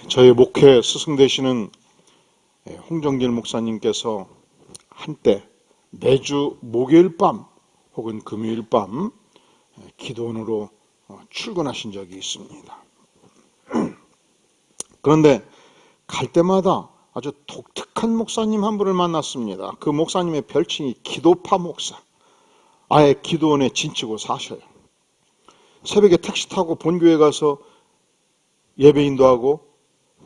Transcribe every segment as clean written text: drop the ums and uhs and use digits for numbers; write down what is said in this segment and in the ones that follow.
저희 목회 스승 되시는 홍정길 목사님께서 한때 매주 목요일 밤 혹은 금요일 밤 기도원으로 출근하신 적이 있습니다. 그런데 갈 때마다 아주 독특한 목사님 한 분을 만났습니다. 그 목사님의 별칭이 기도파 목사. 아예 기도원에 진치고 사셔요. 새벽에 택시 타고 본교회 가서 예배 인도하고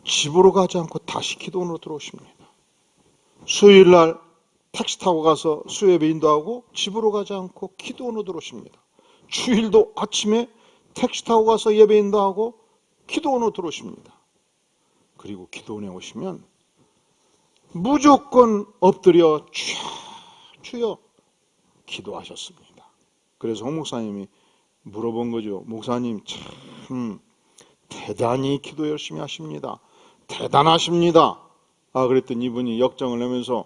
집으로 가지 않고 다시 기도원으로 들어오십니다. 수요일 날 택시 타고 가서 수요예배 인도하고 집으로 가지 않고 기도원으로 들어오십니다. 주일도 아침에 택시 타고 가서 예배 인도하고 기도원으로 들어오십니다. 그리고 기도원에 오시면 무조건 엎드려 주여 기도하셨습니다. 그래서 홍 목사님이 물어본 거죠. 목사님 참 대단히 기도 열심히 하십니다. 대단하십니다. 그랬더니 이분이 역정을 내면서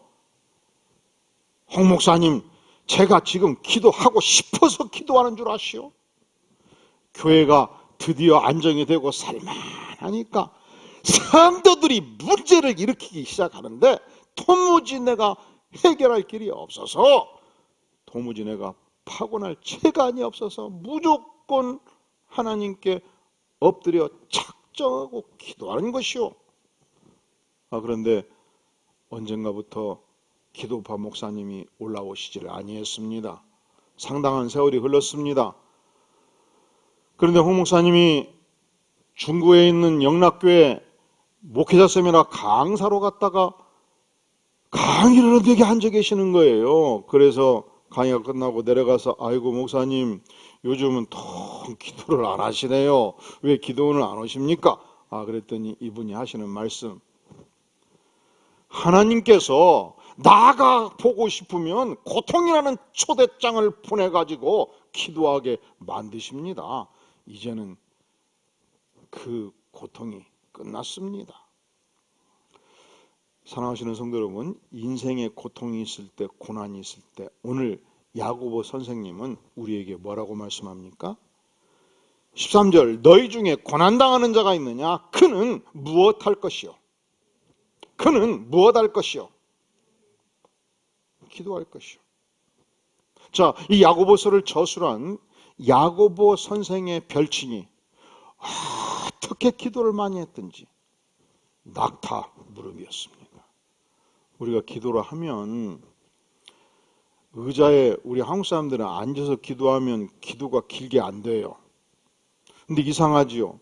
홍 목사님, 제가 지금 기도하고 싶어서 기도하는 줄 아시오? 교회가 드디어 안정이 되고 살만하니까 성도들이 문제를 일으키기 시작하는데 도무지 내가 해결할 길이 없어서 도무지 내가 파곤할 채간이 없어서 무조건 하나님께 엎드려 작정하고 기도하는 것이오. 그런데 언젠가부터 기도파 목사님이 올라오시지를 아니했습니다. 상당한 세월이 흘렀습니다. 그런데 홍 목사님이 중구에 있는 영락교회 목회자 세미나 강사로 갔다가 강의를 어떻게 앉아 계시는 거예요. 그래서 강의가 끝나고 내려가서 아이고 목사님 요즘은 통 기도를 안 하시네요. 왜 기도원을 안 오십니까? 그랬더니 이분이 하시는 말씀, 하나님께서 나가 보고 싶으면 고통이라는 초대장을 보내가지고 기도하게 만드십니다. 이제는 그 고통이 끝났습니다. 사랑하시는 성도 여러분, 인생에 고통이 있을 때, 고난이 있을 때 오늘 야고보 선생님은 우리에게 뭐라고 말씀합니까? 13절, 너희 중에 고난당하는 자가 있느냐? 그는 무엇할 것이요? 그는 무엇할 것이요? 기도할 것이요. 자, 이 야고보서를 저술한 야고보 선생의 별칭이 어떻게 기도를 많이 했든지 낙타 무릎이었습니다. 우리가 기도를 하면 의자에 우리 한국 사람들은 앉아서 기도하면 기도가 길게 안 돼요. 근데 이상하지요.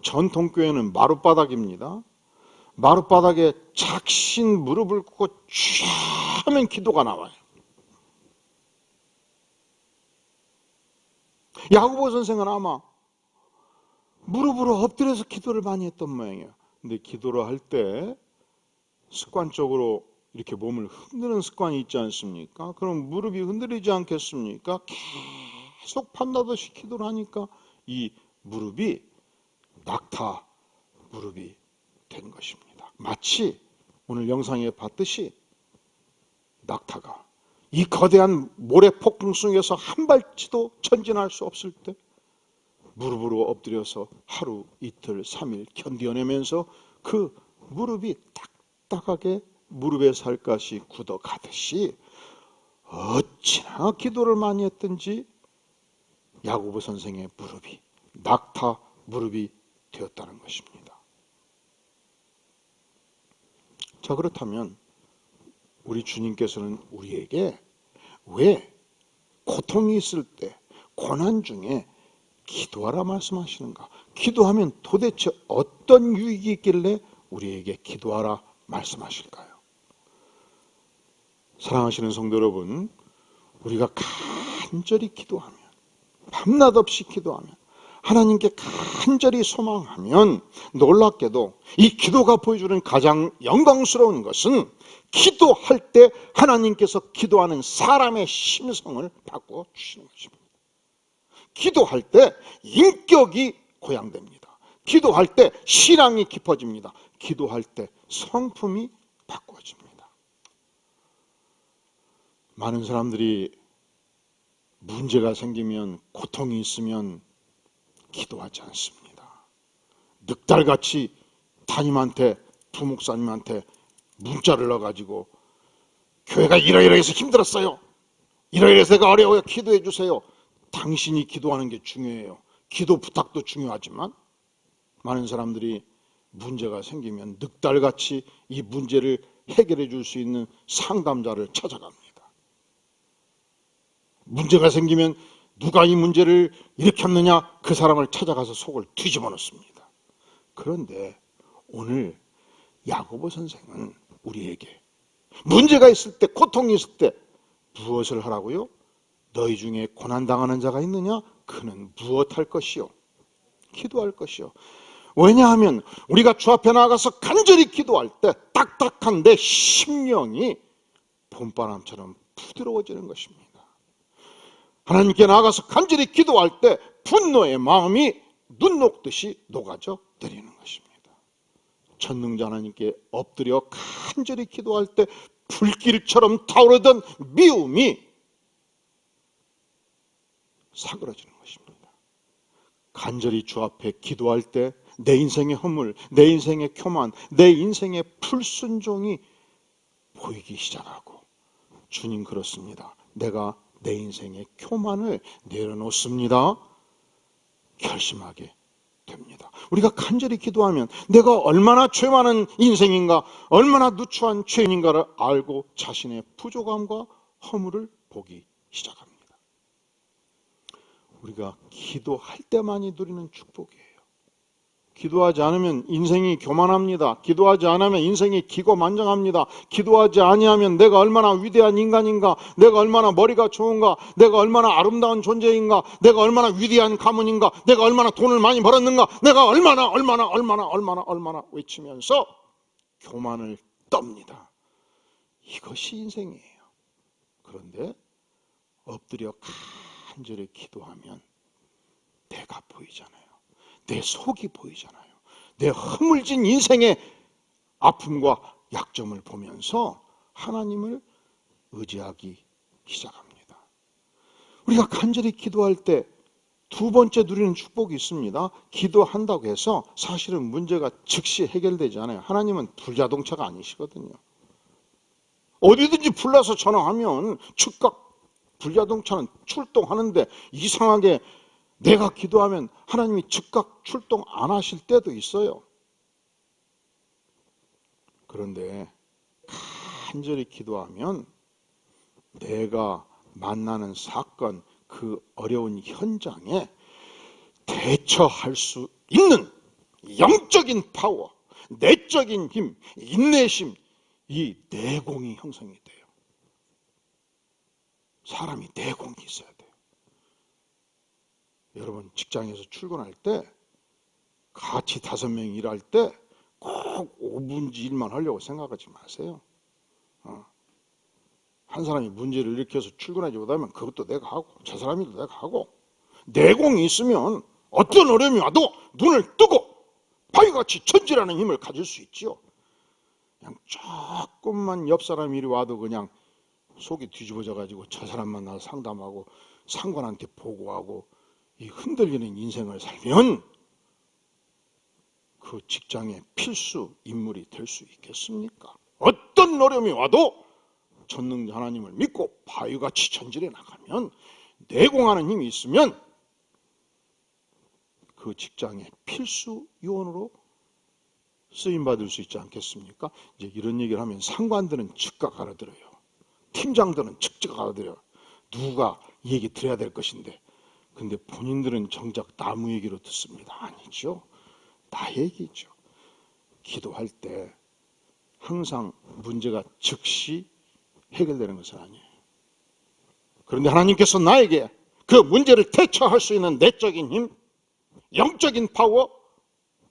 전통교회는 마룻바닥입니다. 마룻바닥에 작신 무릎을 꿇고 쫙 하면 기도가 나와요. 야고보 선생은 아마 무릎으로 엎드려서 기도를 많이 했던 모양이에요. 근데 기도를 할 때 습관적으로 이렇게 몸을 흔드는 습관이 있지 않습니까? 그럼 무릎이 흔들리지 않겠습니까? 계속 판다듯이 기도를 하니까 이 무릎이 낙타 무릎이 된 것입니다. 마치 오늘 영상에 봤듯이 낙타가 이 거대한 모래 폭풍 속에서 한 발치도 전진할 수 없을 때 무릎으로 엎드려서 하루, 이틀, 3일 견뎌내면서 그 무릎이 딱딱하게 무릎에 살갗이 굳어가듯이 어찌나 기도를 많이 했든지 야고보 선생의 무릎이 낙타 무릎이 되었다는 것입니다. 자, 그렇다면 우리 주님께서는 우리에게 왜 고통이 있을 때, 고난 중에 기도하라 말씀하시는가? 기도하면 도대체 어떤 유익이 있길래 우리에게 기도하라 말씀하실까요? 사랑하시는 성도 여러분, 우리가 간절히 기도하면, 밤낮 없이 기도하면, 하나님께 간절히 소망하면 놀랍게도 이 기도가 보여주는 가장 영광스러운 것은 기도할 때 하나님께서 기도하는 사람의 심성을 바꿔주시는 것입니다. 기도할 때 인격이 고양됩니다. 기도할 때 신앙이 깊어집니다. 기도할 때 성품이 바꿔집니다. 많은 사람들이 문제가 생기면, 고통이 있으면 기도하지 않습니다. 늑달같이 담임한테, 부목사님한테 문자를 넣어가지고 교회가 이러이러해서 힘들었어요. 이러이러해서 내가 어려워요. 기도해 주세요. 당신이 기도하는 게 중요해요. 기도 부탁도 중요하지만 많은 사람들이 문제가 생기면 늑달같이 이 문제를 해결해 줄 수 있는 상담자를 찾아갑니다. 문제가 생기면 누가 이 문제를 일으켰느냐, 그 사람을 찾아가서 속을 뒤집어 놓습니다. 그런데 오늘 야고보 선생은 우리에게 문제가 있을 때, 고통이 있을 때 무엇을 하라고요? 너희 중에 고난당하는 자가 있느냐? 그는 무엇할 것이요? 기도할 것이요. 왜냐하면 우리가 주 앞에 나가서 간절히 기도할 때 딱딱한 내 심령이 봄바람처럼 부드러워지는 것입니다. 하나님께 나가서 간절히 기도할 때 분노의 마음이 눈 녹듯이 녹아져 내리는 것입니다. 전능자 하나님께 엎드려 간절히 기도할 때 불길처럼 타오르던 미움이 사그러지는 것입니다. 간절히 주 앞에 기도할 때 내 인생의 허물, 내 인생의 교만, 내 인생의 불순종이 보이기 시작하고, 주님 그렇습니다. 내가 내 인생의 교만을 내려놓습니다. 결심하게 됩니다. 우리가 간절히 기도하면 내가 얼마나 죄 많은 인생인가, 얼마나 누추한 죄인인가를 알고 자신의 부족함과 허물을 보기 시작합니다. 우리가 기도할 때만이 누리는 축복이에요. 기도하지 않으면 인생이 교만합니다. 기도하지 않으면 인생이 기고만장합니다. 기도하지 아니하면 내가 얼마나 위대한 인간인가, 내가 얼마나 머리가 좋은가, 내가 얼마나 아름다운 존재인가, 내가 얼마나 위대한 가문인가, 내가 얼마나 돈을 많이 벌었는가, 내가 얼마나 외치면서 교만을 떱니다. 이것이 인생이에요. 그런데 엎드려 간절히 기도하면 내가 보이잖아요. 내 속이 보이잖아요. 내 허물진 인생의 아픔과 약점을 보면서 하나님을 의지하기 시작합니다. 우리가 간절히 기도할 때 두 번째 누리는 축복이 있습니다. 기도한다고 해서 사실은 문제가 즉시 해결되지 않아요. 하나님은 불자동차가 아니시거든요. 어디든지 불러서 전화하면 즉각 불자동차는 출동하는데, 이상하게 내가 기도하면 하나님이 즉각 출동 안 하실 때도 있어요. 그런데 간절히 기도하면 내가 만나는 사건, 그 어려운 현장에 대처할 수 있는 영적인 파워, 내적인 힘, 인내심, 이 내공이 형성이 돼요. 사람이 내공이 있어야 돼요. 여러분 직장에서 출근할 때 같이 5명 일할 때 꼭 5분지 일만 하려고 생각하지 마세요. 한 사람이 문제를 일으켜서 출근하지 못하면 그것도 내가 하고 저 사람이도 내가 하고, 내공이 있으면 어떤 어려움이 와도 눈을 뜨고 바위같이 전진하는 힘을 가질 수 있지요. 그냥 조금만 옆 사람 일이 와도 그냥 속이 뒤집어져 가지고 저 사람만 나서 상담하고 상관한테 보고하고 이 흔들리는 인생을 살면 그 직장의 필수 인물이 될 수 있겠습니까? 어떤 어려움이 와도 전능자 하나님을 믿고 바위같이 전진해 나가면, 내공하는 힘이 있으면 그 직장의 필수 요원으로 쓰임받을 수 있지 않겠습니까? 이제 이런 얘기를 하면 상관들은 즉각 알아들어요. 팀장들은 즉각 알아들어요. 누가 이 얘기 들어야 될 것인데, 근데 본인들은 정작 나무 얘기로 듣습니다. 아니죠. 나 얘기죠. 기도할 때 항상 문제가 즉시 해결되는 것은 아니에요. 그런데 하나님께서 나에게 그 문제를 대처할 수 있는 내적인 힘, 영적인 파워,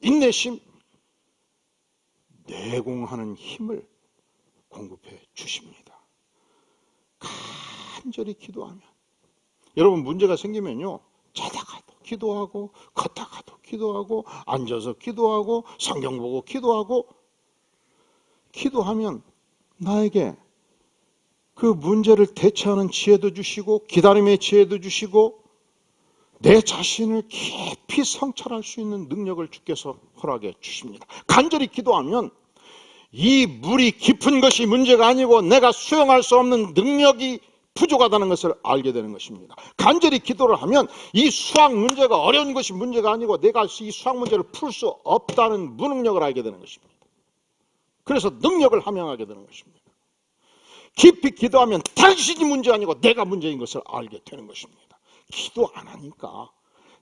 인내심, 내공하는 힘을 공급해 주십니다. 간절히 기도하면, 여러분 문제가 생기면요, 자다가도 기도하고 걷다가도 기도하고 앉아서 기도하고 성경 보고 기도하고, 기도하면 나에게 그 문제를 대처하는 지혜도 주시고 기다림의 지혜도 주시고 내 자신을 깊이 성찰할 수 있는 능력을 주께서 허락해 주십니다. 간절히 기도하면 이 물이 깊은 것이 문제가 아니고 내가 수용할 수 없는 능력이 부족하다는 것을 알게 되는 것입니다. 간절히 기도를 하면 이 수학 문제가 어려운 것이 문제가 아니고 내가 이 수학 문제를 풀 수 없다는 무능력을 알게 되는 것입니다. 그래서 능력을 함양하게 되는 것입니다. 깊이 기도하면 당신이 문제 아니고 내가 문제인 것을 알게 되는 것입니다. 기도 안 하니까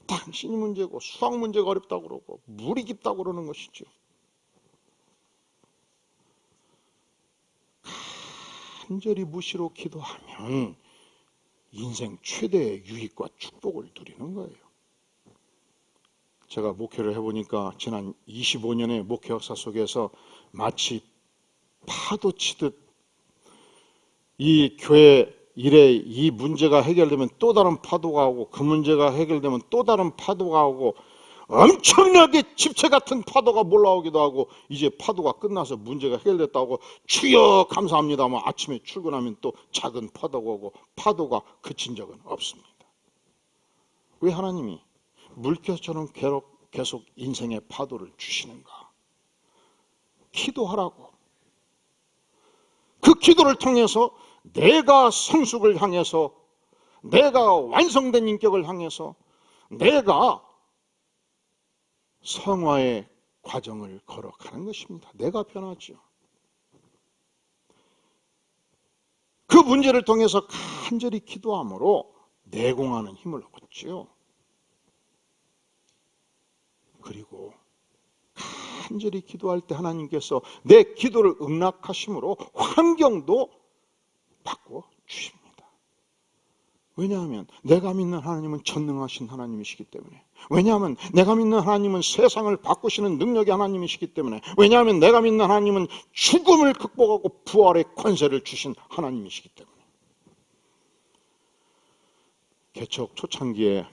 당신이 문제고 수학 문제가 어렵다고 그러고 물이 깊다고 그러는 것이죠. 간절히 무시로 기도하면 인생 최대의 유익과 축복을 누리는 거예요. 제가 목회를 해보니까 지난 25년의 목회 역사 속에서 마치 파도 치듯 이 교회 일에 이 문제가 해결되면 또 다른 파도가 오고 그 문제가 해결되면 또 다른 파도가 오고 엄청나게 집체 같은 파도가 몰라오기도 하고 이제 파도가 끝나서 문제가 해결됐다고 주여 감사합니다만 아침에 출근하면 또 작은 파도가 오고 파도가 그친 적은 없습니다. 왜 하나님이 물결처럼 계속 인생의 파도를 주시는가? 기도하라고. 그 기도를 통해서 내가 성숙을 향해서 내가 완성된 인격을 향해서 내가 성화의 과정을 걸어가는 것입니다. 내가 변하죠. 그 문제를 통해서 간절히 기도함으로 내공하는 힘을 얻죠. 그리고 간절히 기도할 때 하나님께서 내 기도를 응낙하심으로 환경도 바꿔주십니다. 왜냐하면 내가 믿는 하나님은 전능하신 하나님이시기 때문에, 왜냐하면 내가 믿는 하나님은 세상을 바꾸시는 능력의 하나님이시기 때문에, 왜냐하면 내가 믿는 하나님은 죽음을 극복하고 부활의 권세를 주신 하나님이시기 때문에. 개척 초창기에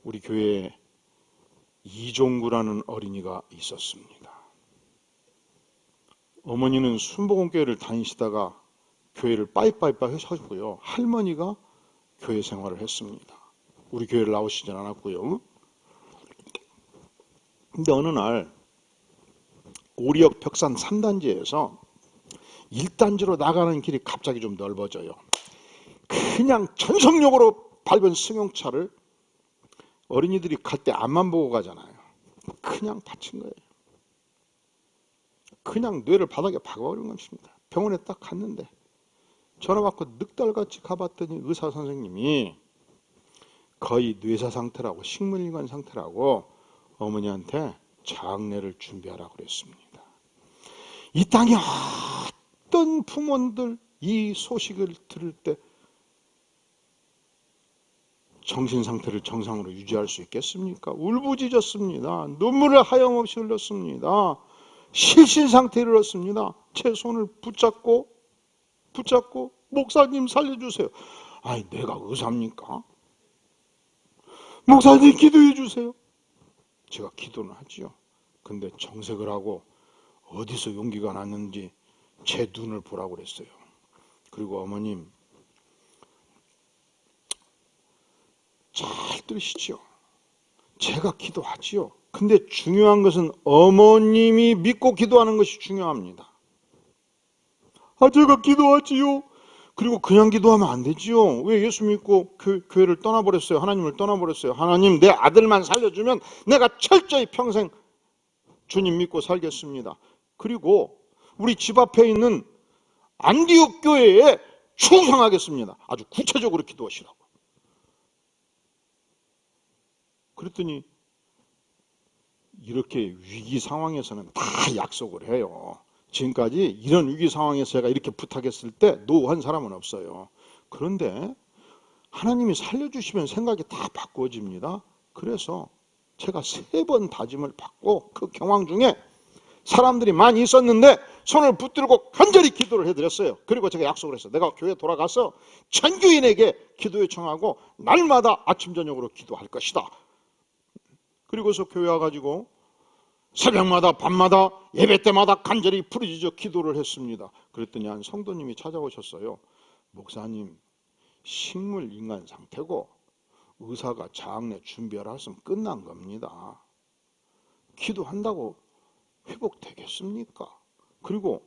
우리 교회에 이종구라는 어린이가 있었습니다. 어머니는 순복음교회를 다니시다가 교회를 빠이빠이빠이 하셨고요. 할머니가 교회 생활을 했습니다. 우리 교회를 나오시진 않았고요. 근데 어느 날 오리역 벽산 3단지에서 1단지로 나가는 길이 갑자기 좀 넓어져요. 그냥 전속력으로 밟은 승용차를 어린이들이 갈 때 앞만 보고 가잖아요. 그냥 다친 거예요. 그냥 뇌를 바닥에 박아버린 것입니다. 병원에 딱 갔는데 전화 받고 늑달같이 가봤더니 의사 선생님이 거의 뇌사 상태라고 식물인간 상태라고 어머니한테 장례를 준비하라고 그랬습니다. 이 땅에 어떤 부모들 이 소식을 들을 때 정신 상태를 정상으로 유지할 수 있겠습니까? 울부짖었습니다. 눈물을 하염없이 흘렸습니다. 실신 상태에 이르렀습니다. 제 손을 붙잡고 목사님 살려주세요. 아니 내가 의사입니까? 목사님 기도해 주세요. 제가 기도는 하지요. 근데 정색을 하고 어디서 용기가 났는지 제 눈을 보라고 그랬어요. 그리고 어머님 잘 들으시죠. 제가 기도하지요. 근데 중요한 것은 어머님이 믿고 기도하는 것이 중요합니다. 제가 기도하지요. 그리고 그냥 기도하면 안 되지요. 왜 예수 믿고 교회를 떠나버렸어요? 하나님을 떠나버렸어요. 하나님 내 아들만 살려주면 내가 철저히 평생 주님 믿고 살겠습니다. 그리고 우리 집 앞에 있는 안디옥 교회에 충성하겠습니다. 아주 구체적으로 기도하시라고. 그랬더니 이렇게 위기 상황에서는 다 약속을 해요. 지금까지 이런 위기 상황에서 제가 이렇게 부탁했을 때 노한 사람은 없어요. 그런데 하나님이 살려주시면 생각이 다 바꿔집니다. 그래서 제가 3번 다짐을 받고 그 경황 중에 사람들이 많이 있었는데 손을 붙들고 간절히 기도를 해드렸어요. 그리고 제가 약속을 했어요. 내가 교회에 돌아가서 전교인에게 기도 요청하고 날마다 아침 저녁으로 기도할 것이다. 그리고서 교회 와가지고 새벽마다 밤마다 예배 때마다 간절히 부르짖어 기도를 했습니다. 그랬더니 한 성도님이 찾아오셨어요. 목사님 식물 인간 상태고 의사가 장례 준비하라 했으면 끝난 겁니다. 기도한다고 회복되겠습니까? 그리고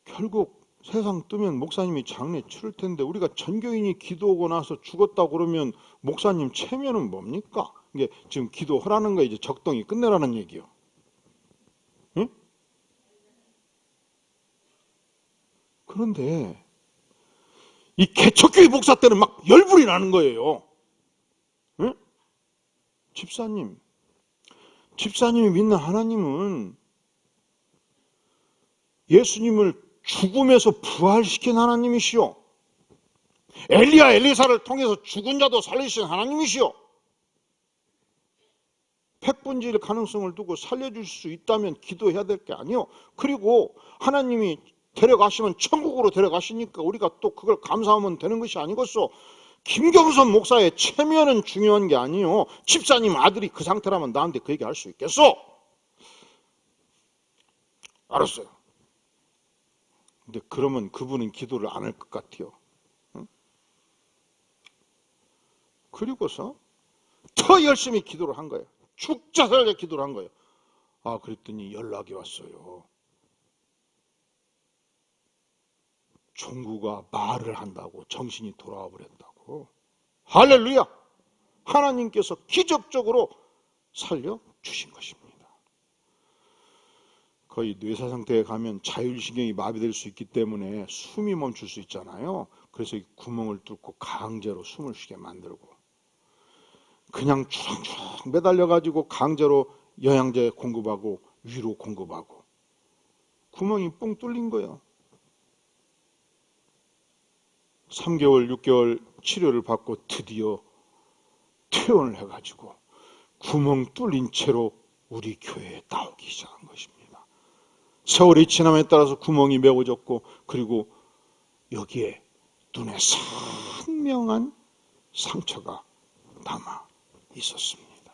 결국 세상 뜨면 목사님이 장례 치를 텐데 우리가 전교인이 기도하고 나서 죽었다 그러면 목사님 체면은 뭡니까? 이게 지금 기도하라는 거 이제 적당히 끝내라는 얘기요. 응? 그런데 이 개척교회 목사 때는 막 열불이 나는 거예요. 응? 집사님이 믿는 하나님은 예수님을 죽음에서 부활시킨 하나님이시오. 엘리야 엘리사를 통해서 죽은 자도 살리신 하나님이시오. 백분지일 가능성을 두고 살려줄 수 있다면 기도해야 될 게 아니요. 그리고 하나님이 데려가시면 천국으로 데려가시니까 우리가 또 그걸 감사하면 되는 것이 아니겠소. 김경선 목사의 체면은 중요한 게 아니요. 집사님 아들이 그 상태라면 나한테 그 얘기 할 수 있겠소? 알았어요. 근데 그러면 그분은 기도를 안 할 것 같아요. 응? 그리고서 더 열심히 기도를 한 거예요. 죽자 살자 기도를 한 거예요. 아, 그랬더니 연락이 왔어요. 종구가 말을 한다고 정신이 돌아와 버렸다고. 할렐루야! 하나님께서 기적적으로 살려주신 것입니다. 거의 뇌사 상태에 가면 자율신경이 마비될 수 있기 때문에 숨이 멈출 수 있잖아요. 그래서 이 구멍을 뚫고 강제로 숨을 쉬게 만들고 그냥 추렁추렁 매달려가지고 강제로 영양제 공급하고 위로 공급하고 구멍이 뻥 뚫린 거예요. 3개월, 6개월 치료를 받고 드디어 퇴원을 해가지고 구멍 뚫린 채로 우리 교회에 나오기 시작한 것입니다. 세월이 지남에 따라서 구멍이 메워졌고 그리고 여기에 눈에 선명한 상처가 남아 있었습니다.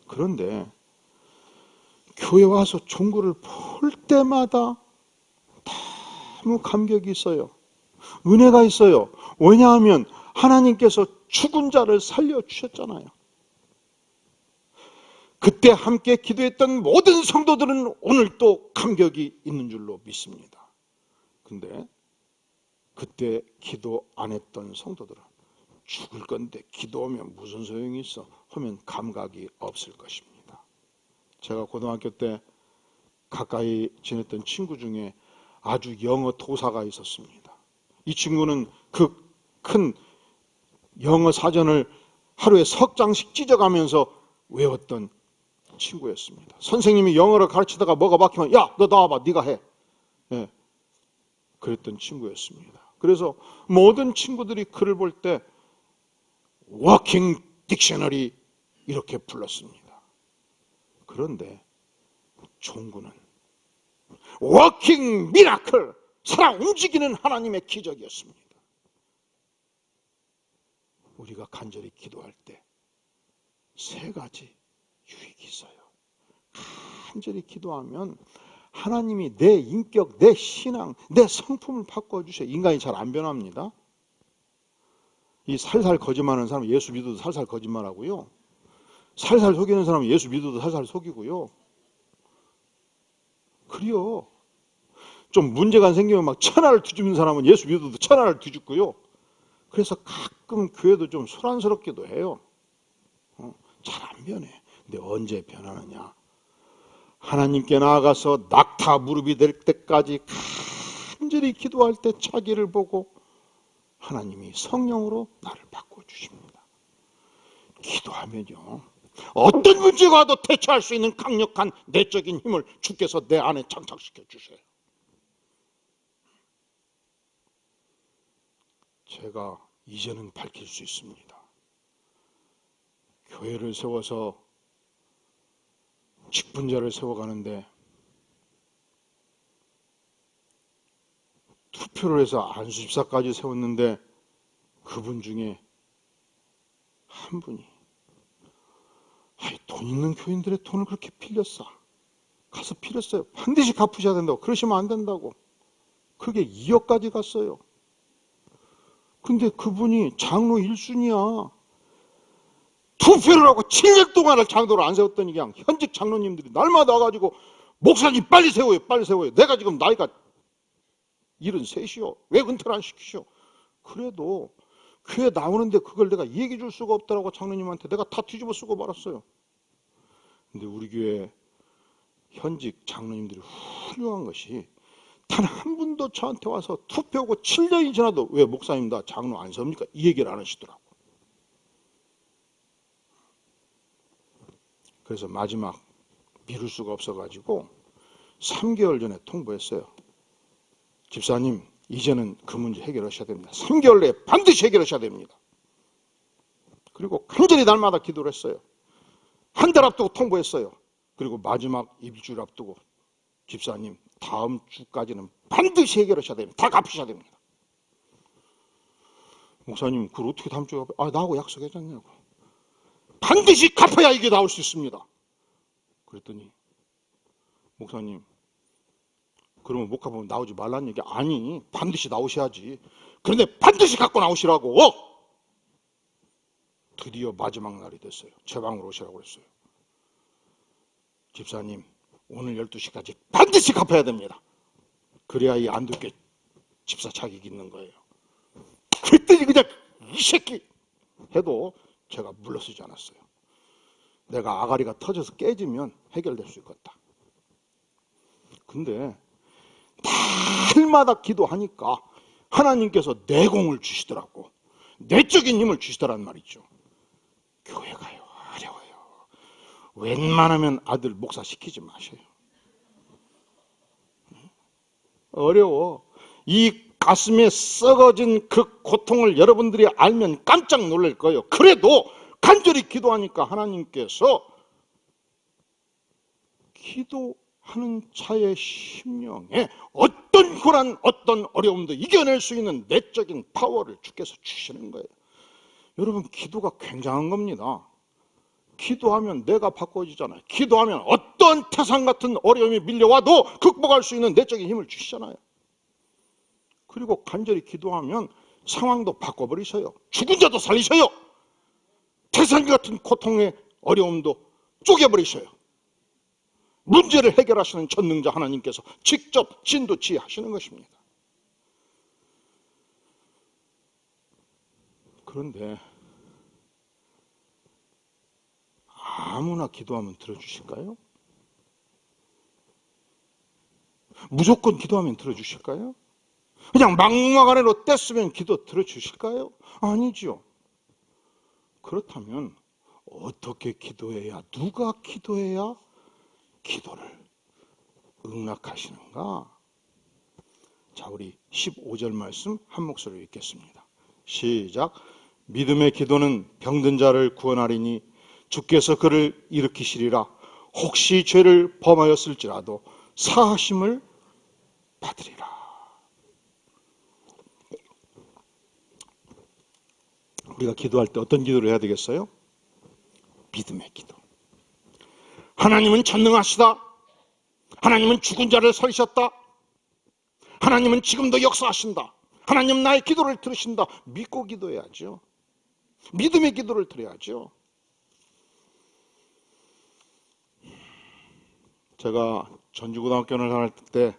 그런데 교회 와서 종구를 볼 때마다 너무 감격이 있어요. 은혜가 있어요. 왜냐하면 하나님께서 죽은 자를 살려주셨잖아요. 그때 함께 기도했던 모든 성도들은 오늘 또 감격이 있는 줄로 믿습니다. 근데 그때 기도 안 했던 성도들은 죽을 건데 기도하면 무슨 소용이 있어 하면 감각이 없을 것입니다. 제가 고등학교 때 가까이 지냈던 친구 중에 아주 영어 도사가 있었습니다. 이 친구는 그 큰 영어 사전을 하루에 석 장씩 찢어가면서 외웠던 친구였습니다. 선생님이 영어를 가르치다가 뭐가 막히면 야, 너 나와봐, 네가 해. 예, 그랬던 친구였습니다. 그래서 모든 친구들이 글을 볼 때 워킹 딕셔너리 이렇게 불렀습니다. 그런데 종구는 워킹 미라클, 살아 움직이는 하나님의 기적이었습니다. 우리가 간절히 기도할 때 세 가지 유익이 있어요. 간절히 기도하면 하나님이 내 인격, 내 신앙, 내 성품을 바꿔주셔요. 인간이 잘 안 변합니다. 이 살살 거짓말하는 사람은 예수 믿어도 살살 거짓말하고요. 살살 속이는 사람은 예수 믿어도 살살 속이고요. 그래요. 좀 문제가 생기면 막 천하를 뒤집는 사람은 예수 믿어도 천하를 뒤집고요. 그래서 가끔 교회도 좀 소란스럽기도 해요. 잘 안 변해. 근데 언제 변하느냐? 하나님께 나아가서 낙타 무릎이 될 때까지 간절히 기도할 때 자기를 보고 하나님이 성령으로 나를 바꿔주십니다. 기도하면요, 어떤 문제가 와도 대처할 수 있는 강력한 내적인 힘을 주께서 내 안에 장착시켜 주세요. 제가 이제는 밝힐 수 있습니다. 교회를 세워서 직분자를 세워가는데 투표를 해서 안수집사까지 세웠는데 그분 중에 한 분이 돈 있는 교인들의 돈을 그렇게 빌렸어. 가서 빌렸어요. 반드시 갚으셔야 된다고. 그러시면 안 된다고. 그게 2억까지 갔어요. 근데 그분이 장로 1순위야. 투표를 하고 7년 동안을 장로를 안 세웠더니 그냥 현직 장로님들이 날마다 와가지고 목사님 빨리 세워요, 빨리 세워요. 내가 지금 나이가 73이요. 왜 은퇴를 안 시키시오? 그래도 교회 나오는데 그걸 내가 얘기해 줄 수가 없더라고. 장로님한테 내가 다 뒤집어 쓰고 말았어요. 근데 우리 교회 현직 장로님들이 훌륭한 것이 단 한 분도 저한테 와서 투표하고 7년이 지나도 왜 목사님 나 장로 안 세웁니까? 이 얘기를 안 하시더라고. 그래서 마지막 미룰 수가 없어가지고 3개월 전에 통보했어요. 집사님, 이제는 그 문제 해결하셔야 됩니다. 3개월 내에 반드시 해결하셔야 됩니다. 그리고 간절히 날마다 기도를 했어요. 한 달 앞두고 통보했어요. 그리고 마지막 일주일 앞두고 집사님, 다음 주까지는 반드시 해결하셔야 됩니다. 다 갚으셔야 됩니다. 목사님, 그걸 어떻게 다음 주에 갚아요? 나하고 약속했잖냐고. 반드시 갚아야 이게 나올 수 있습니다. 그랬더니 목사님, 그러면 못 갚으면 나오지 말라는 얘기. 아니, 반드시 나오셔야지. 그런데 반드시 갖고 나오시라고. 드디어 마지막 날이 됐어요. 제 방으로 오시라고 그랬어요. 집사님, 오늘 12시까지 반드시 갚아야 됩니다. 그래야 이 안도께 집사 자격이 있는 거예요. 그랬더니 그냥 이 새끼 해도 제가 물러서지 않았어요. 내가 아가리가 터져서 깨지면 해결될 수 있겠다. 근데 날마다 기도하니까 하나님께서 내공을 주시더라고. 내적인 힘을 주시더란 말이죠. 교회가요, 어려워요. 웬만하면 아들 목사 시키지 마세요. 어려워. 이 가슴에 썩어진 그 고통을 여러분들이 알면 깜짝 놀랄 거예요. 그래도 간절히 기도하니까 하나님께서 기도하는 자의 심령에 어떤 고난, 어떤 어려움도 이겨낼 수 있는 내적인 파워를 주께서 주시는 거예요. 여러분, 기도가 굉장한 겁니다. 기도하면 내가 바꿔지잖아요. 기도하면 어떤 태산 같은 어려움이 밀려와도 극복할 수 있는 내적인 힘을 주시잖아요. 그리고 간절히 기도하면 상황도 바꿔버리셔요. 죽은 자도 살리셔요. 태산 같은 고통의 어려움도 쪼개버리셔요. 문제를 해결하시는 전능자 하나님께서 직접 진두지휘하시는 것입니다. 그런데 아무나 기도하면 들어주실까요? 무조건 기도하면 들어주실까요? 그냥 막무가내로 떼쓰면 기도 들어주실까요? 아니죠. 그렇다면 어떻게 기도해야, 누가 기도해야 기도를 응답하시는가? 자, 우리 15절 말씀 한 목소리로 읽겠습니다. 시작. 믿음의 기도는 병든 자를 구원하리니 주께서 그를 일으키시리라. 혹시 죄를 범하였을지라도 사하심을 받으리라. 우리가 기도할 때 어떤 기도를 해야 되겠어요? 믿음의 기도. 하나님은 전능하시다. 하나님은 죽은 자를 살리셨다. 하나님은 지금도 역사하신다. 하나님 나의 기도를 들으신다. 믿고 기도해야죠. 믿음의 기도를 드려야죠. 제가 전주고등학교를 다닐 때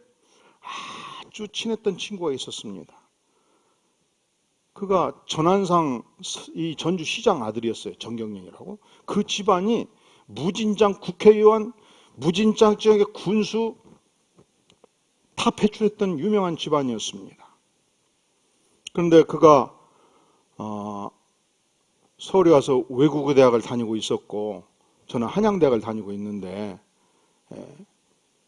아주 친했던 친구가 있었습니다. 그가 전한상 이 전주시장 아들이었어요. 정경련이라고. 그 집안이 무진장 국회의원, 무진장 지역의 군수 다 배출했던 유명한 집안이었습니다. 그런데 그가 서울에 와서 외국어 대학을 다니고 있었고 저는 한양대학을 다니고 있는데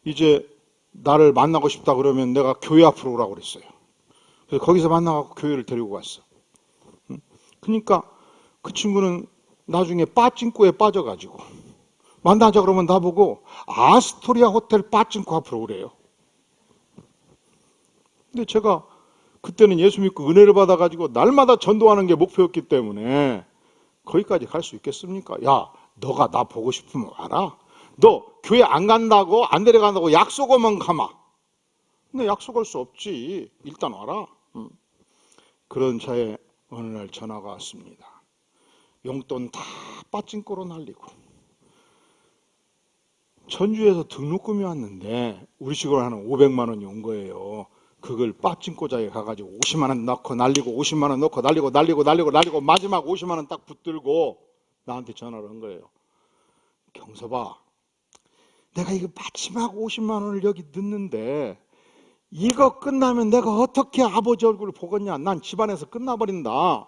이제 나를 만나고 싶다 그러면 내가 교회 앞으로 오라고 그랬어요. 그래서 거기서 만나고 교회를 데리고 갔어. 그러니까 그 친구는 나중에 빠찡코에 빠져가지고 만나자 그러면 나보고 아스토리아 호텔 빠찡코 앞으로 오래요. 근데 제가 그때는 예수 믿고 은혜를 받아가지고 날마다 전도하는 게 목표였기 때문에 거기까지 갈 수 있겠습니까? 야, 너가 나 보고 싶으면 와라. 너 교회 안 간다고, 안 데려간다고 약속하면 가마. 근데 약속할 수 없지. 일단 와라. 그런 차에 어느 날 전화가 왔습니다. 용돈 다 빠찡꼬로 날리고 전주에서 등록금이 왔는데 우리 식으로 하는 500만 원이 온 거예요. 그걸 빠찡꼬자에 가가지고 50만 원 넣고 날리고 50만 원 넣고 날리고 마지막 50만 원 딱 붙들고 나한테 전화를 한 거예요. 경서봐, 내가 이거 마지막 50만 원을 여기 넣는데 이거 끝나면 내가 어떻게 아버지 얼굴을 보겠냐. 난 집안에서 끝나버린다.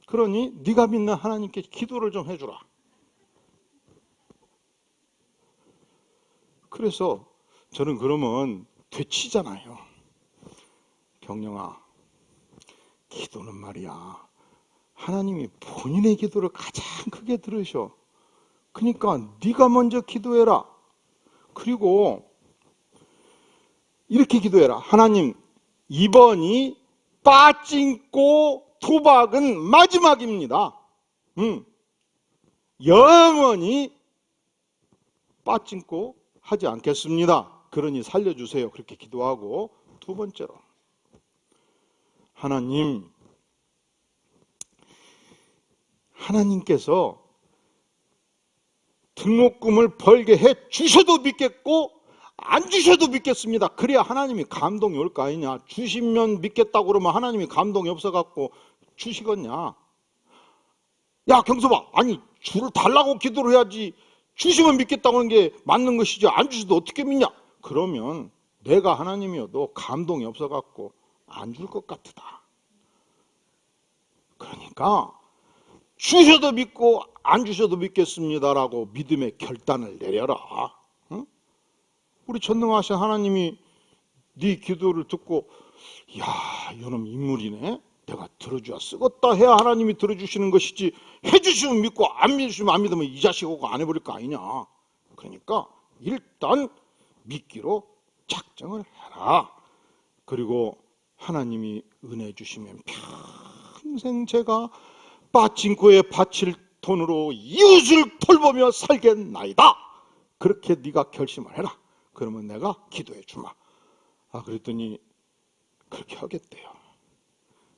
그러니 네가 믿는 하나님께 기도를 좀 해주라. 그래서 저는 그러면 되치잖아요. 경영아, 기도는 말이야, 하나님이 본인의 기도를 가장 크게 들으셔. 그러니까 네가 먼저 기도해라. 그리고 이렇게 기도해라. 하나님, 이번이 빠찡꼬 도박은 마지막입니다. 영원히 빠찡꼬 하지 않겠습니다. 그러니 살려주세요. 그렇게 기도하고, 두 번째로, 하나님께서 등록금을 벌게 해 주셔도 믿겠고 안 주셔도 믿겠습니다. 그래야 하나님이 감동이 올 거 아니냐. 주시면 믿겠다고 그러면 하나님이 감동이 없어갖고 주시겠냐. 야 경서봐, 아니 주를 달라고 기도를 해야지 주시면 믿겠다고 하는 게 맞는 것이지 안 주셔도 어떻게 믿냐. 그러면 내가 하나님이어도 감동이 없어갖고 안 줄 것 같다. 그러니까 주셔도 믿고 안 주셔도 믿겠습니다라고 믿음의 결단을 내려라. 응? 우리 전능하신 하나님이 네 기도를 듣고 야 이놈 인물이네, 내가 들어줘야 쓰겄다 해야 하나님이 들어주시는 것이지, 해주시면 믿고 안 믿으시면 안 믿으면 이 자식하고 안 해버릴 거 아니냐. 그러니까 일단 믿기로 작정을 해라. 그리고 하나님이 은혜 주시면 평생 제가 빠찡코에 바칠 돈으로 이웃을 돌보며 살겠나이다. 그렇게 네가 결심을 해라. 그러면 내가 기도해 주마. 그랬더니 그렇게 하겠대요.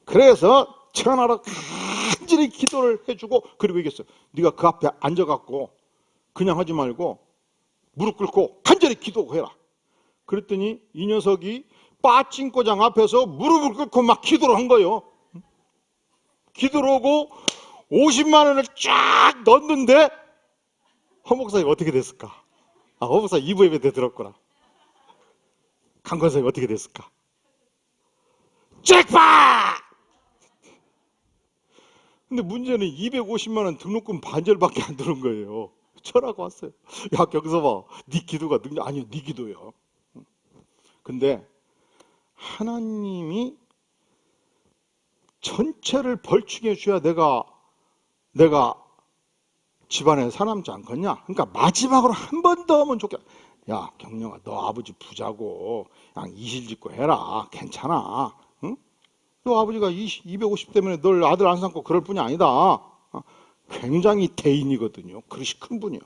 그래서 전화로 간절히 기도를 해주고, 그리고 얘기했어요. 네가 그 앞에 앉아갖고 그냥 하지 말고 무릎 꿇고 간절히 기도해라. 그랬더니 이 녀석이 빠찡코장 앞에서 무릎을 꿇고 막 기도를 한 거예요. 기도를 하고 50만 원을 쫙 넣었는데 허 목사님 어떻게 됐을까? 허 목사 2부 예배 때 들었구나. 강 권사님 어떻게 됐을까? 잭팟! 근데 문제는 250만 원 등록금 반절밖에 안 들은 거예요. 전화가 왔어요. 야 경서봐, 네 기도가 능력 아니요, 네 기도예요. 근데 하나님이 전체를 벌충해 줘야 내가 집안에 살아남지 않겠냐. 그러니까 마지막으로 한 번 더 하면 좋겠다. 야 경영아, 너 아버지 부자고 그냥 이실 짓고 해라. 괜찮아. 응? 너 아버지가 250 때문에 널 아들 안 삼고 그럴 뿐이 아니다. 굉장히 대인이거든요. 그릇이 큰 분이요.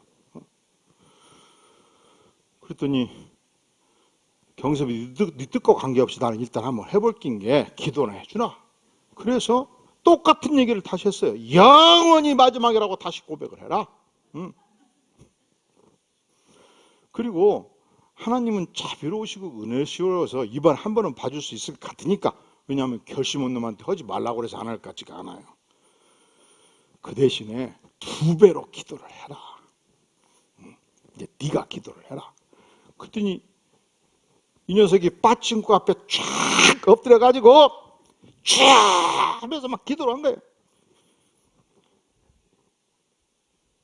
그랬더니 경섭이 네 뜻과 관계없이 나는 일단 한번 해볼 낀게 기도나 해주나. 그래서 똑같은 얘기를 다시 했어요. 영원히 마지막이라고 다시 고백을 해라. 그리고 하나님은 자비로우시고 은혜스러워서 이번 한 번은 봐줄 수 있을 것 같으니까, 왜냐하면 결심 없는 놈한테 하지 말라고 해서 안 할 것 같지가 않아요. 그 대신에 2배로 기도를 해라. 이제 네가 기도를 해라. 그랬더니 이 녀석이 빠친구 앞에 쫙 엎드려가지고 쫙 하면서 막 기도를 한 거예요.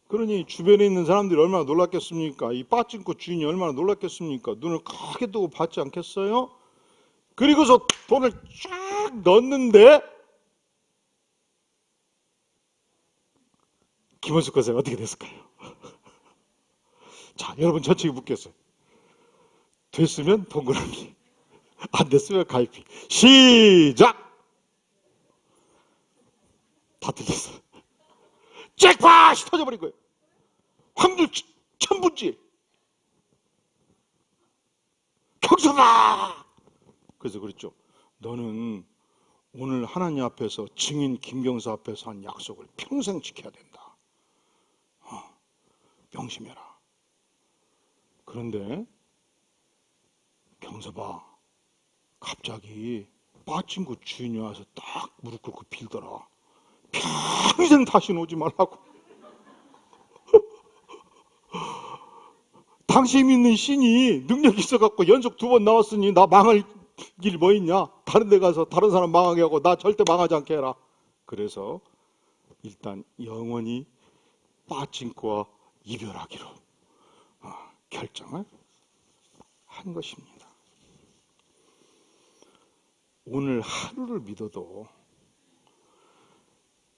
그러니 주변에 있는 사람들이 얼마나 놀랐겠습니까? 이 빠친구 주인이 얼마나 놀랐겠습니까? 눈을 크게 뜨고 봤지 않겠어요? 그리고서 돈을 쫙 넣었는데 김원숙 권사님 어떻게 됐을까요? 자, 여러분 저쪽에 묻겠어요. 됐으면 동그라미, 안 됐으면 가입비. 시작! 다 틀렸어. 잭팟이 터져버린 거예요. 확률 1000분지. 경서다! 그래서 그랬죠. 너는 오늘 하나님 앞에서 증인 김경수 앞에서 한 약속을 평생 지켜야 된다. 명심해라. 그런데 경서봐, 갑자기 빠친구 주인이 와서 딱 무릎 꿇고 빌더라. 평생 다시는 오지 말라고. 당신 믿는 신이 능력이 있어갖고 연속 2번 나왔으니 나 망할 길 뭐 있냐? 다른 데 가서 다른 사람 망하게 하고 나 절대 망하지 않게 해라. 그래서 일단 영원히 빠친구와 이별하기로 결정을 한 것입니다. 오늘 하루를 믿어도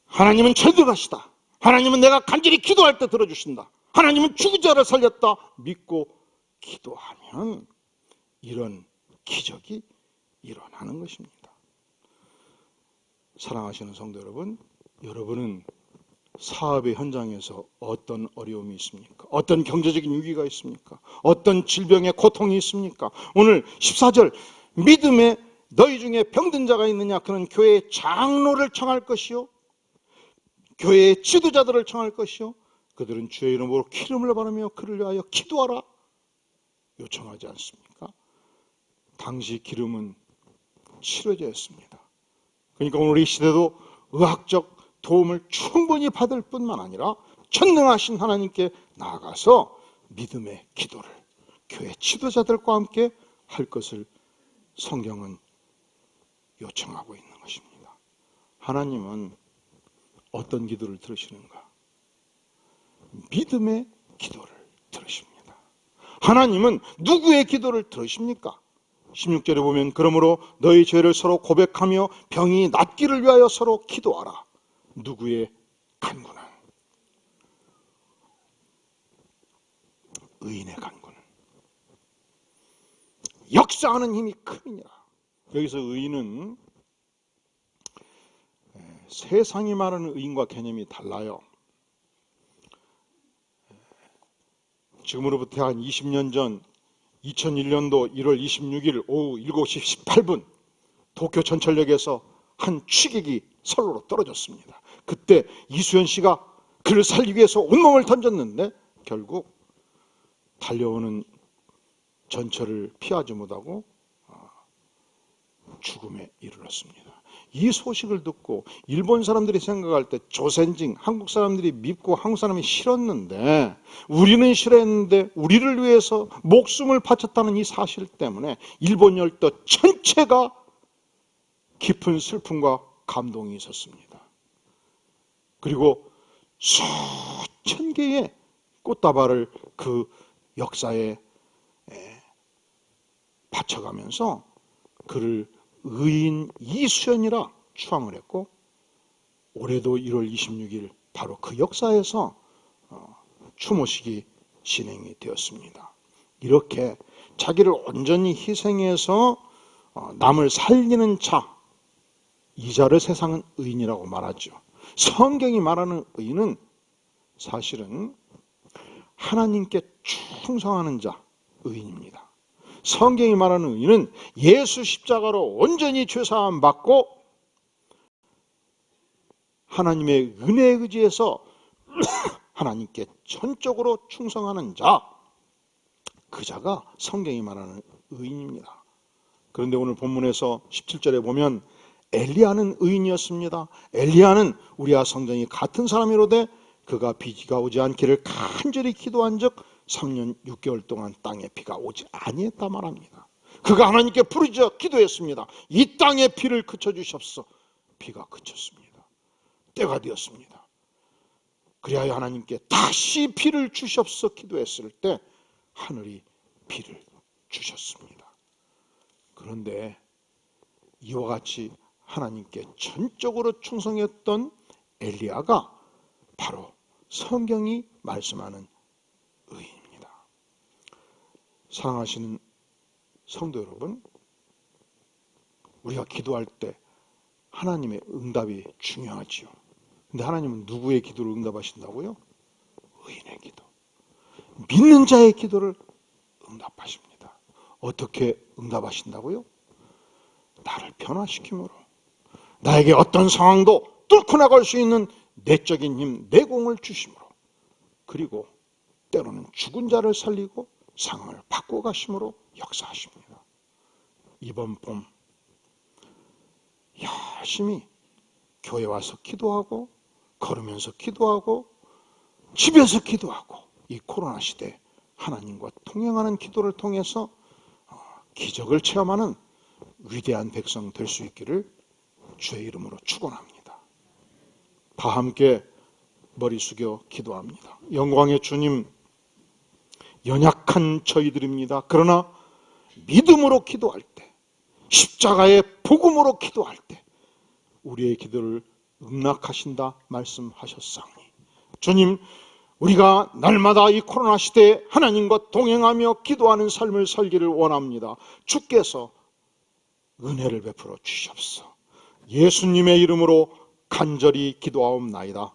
하나님은 절대가시다. 하나님은 내가 간절히 기도할 때 들어주신다. 하나님은 죽은 자를 살렸다. 믿고 기도하면 이런 기적이 일어나는 것입니다. 사랑하시는 성도 여러분, 여러분은 사업의 현장에서 어떤 어려움이 있습니까? 어떤 경제적인 위기가 있습니까? 어떤 질병의 고통이 있습니까? 오늘 14절, 믿음에 너희 중에 병든 자가 있느냐? 그는 교회의 장로를 청할 것이요, 교회의 지도자들을 청할 것이요, 그들은 주의 이름으로 기름을 바르며 그를 위하여 기도하라 요청하지 않습니까? 당시 기름은 치료제였습니다. 그러니까 오늘 이 시대도 의학적 도움을 충분히 받을 뿐만 아니라 전능하신 하나님께 나아가서 믿음의 기도를 교회 지도자들과 함께 할 것을 성경은 요청하고 있는 것입니다. 하나님은 어떤 기도를 들으시는가? 믿음의 기도를 들으십니다. 하나님은 누구의 기도를 들으십니까? 16절에 보면 그러므로 너희 죄를 서로 고백하며 병이 낫기를 위하여 서로 기도하라. 누구의 간구는? 의인의 간구는 역사하는 힘이 큼이니라. 여기서 의인은 세상이 말하는 의인과 개념이 달라요. 지금으로부터 한 20년 전 2001년도 1월 26일 오후 7시 18분 도쿄 전철역에서 한 취객이 선로로 떨어졌습니다. 그때 이수연 씨가 그를 살리기 위해서 온몸을 던졌는데 결국 달려오는 전철을 피하지 못하고 죽음에 이르렀습니다. 이 소식을 듣고 일본 사람들이 생각할 때 조센징, 한국 사람들이 믿고 한국 사람이 싫었는데, 우리는 싫어했는데 우리를 위해서 목숨을 바쳤다는 이 사실 때문에 일본 열도 전체가 깊은 슬픔과 감동이 있었습니다. 그리고 수천 개의 꽃다발을 그 역사에 바쳐가면서 그를 의인 이수연이라 추앙을 했고, 올해도 1월 26일 바로 그 역사에서 추모식이 진행이 되었습니다. 이렇게 자기를 온전히 희생해서 남을 살리는 자, 이 자를 세상은 의인이라고 말하죠. 성경이 말하는 의인은 사실은 하나님께 충성하는 자, 의인입니다. 성경이 말하는 의인은 예수 십자가로 온전히 죄사함 받고 하나님의 은혜에 의지해서 하나님께 전적으로 충성하는 자, 그 자가 성경이 말하는 의인입니다. 그런데 오늘 본문에서 17절에 보면 엘리야는 의인이었습니다. 엘리야는 우리와 성전이 같은 사람이로되 그가 비가 오지 않기를 간절히 기도한 적 3년 6개월 동안 땅에 비가 오지 아니했다 말합니다. 그가 하나님께 부르짖어 기도했습니다. 이 땅에 비를 그쳐주시옵소서. 비가 그쳤습니다. 때가 되었습니다. 그리하여 하나님께 다시 비를 주시옵소서 기도했을 때 하늘이 비를 주셨습니다. 그런데 이와 같이 하나님께 전적으로 충성했던 엘리야가 바로 성경이 말씀하는 의인입니다. 사랑하시는 성도 여러분, 우리가 기도할 때 하나님의 응답이 중요하지요. 근데 하나님은 누구의 기도를 응답하신다고요? 의인의 기도, 믿는 자의 기도를 응답하십니다. 어떻게 응답하신다고요? 나를 변화시킴으로, 나에게 어떤 상황도 뚫고 나갈 수 있는 내적인 힘, 내공을 주심으로, 그리고 때로는 죽은 자를 살리고 상황을 바꿔가심으로 역사하십니다. 이번 봄 열심히 교회 와서 기도하고, 걸으면서 기도하고, 집에서 기도하고, 이 코로나 시대 하나님과 동행하는 기도를 통해서 기적을 체험하는 위대한 백성 될 수 있기를 주의 이름으로 축원합니다. 다 함께 머리 숙여 기도합니다. 영광의 주님, 연약한 저희들입니다. 그러나 믿음으로 기도할 때, 십자가의 복음으로 기도할 때 우리의 기도를 응낙하신다 말씀하셨사오니, 주님, 우리가 날마다 이 코로나 시대에 하나님과 동행하며 기도하는 삶을 살기를 원합니다. 주께서 은혜를 베풀어 주시옵소서. 예수님의 이름으로 간절히 기도하옵나이다.